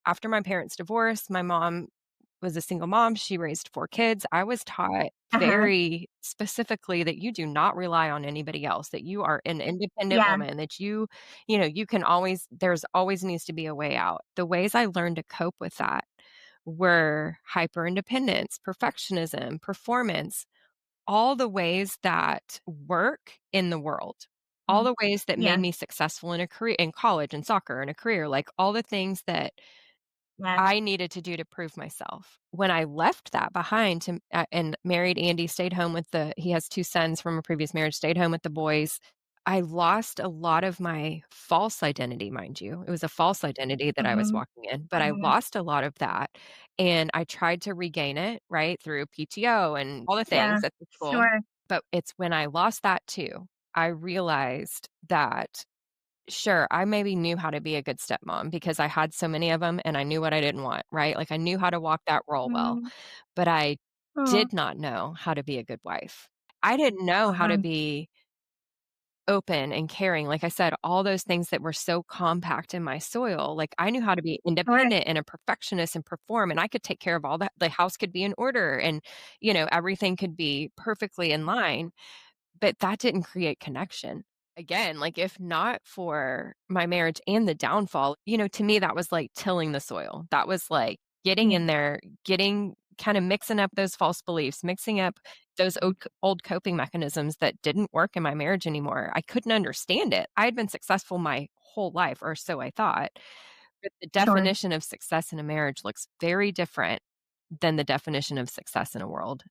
after my parents divorced, my mom was a single mom. She raised 4 kids. I was taught Uh-huh. very specifically that you do not rely on anybody else, that you are an independent Yeah. woman, that you can always there's always needs to be a way out. The ways I learned to cope with that were hyper independence, perfectionism, performance, all the ways that work in the world, all Mhm. the ways that made Yeah. me successful in a career in college and soccer and a career, like all the things that Yeah. I needed to do to prove myself. When I left that behind and married Andy, stayed home with he has 2 sons from a previous marriage, stayed home with the boys, I lost a lot of my false identity, mind you. It was a false identity that I was Mhm. walking in, but I Mhm. lost a lot of that, and I tried to regain it, right, through PTO and all the Yeah. things at the school, Sure. but it's when I lost that too, I realized that sure, I maybe knew how to be a good stepmom because I had so many of them, and I knew what I didn't want, right? Like, I knew how to walk that role well, Mhm. but I Aw. did not know how to be a good wife. I didn't know how to Uh-huh. be open and caring, like I said, all those things that were so compact in my soil, like, I knew how to be Sure. independent and a perfectionist and perform, and I could take care of all that the house could be in order and, everything could be perfectly in line. But that didn't create connection. Again, like, if not for my marriage and the downfall, to me, that was like tilling the soil. That was like getting Yeah. in there, getting kinda mixing up those false beliefs, mixing up those old coping mechanisms that didn't work in my marriage anymore. I couldn't understand it. I had been successful my whole life, or so I thought, but the Sure. definition of success in a marriage looks very different than the definition of success in a world.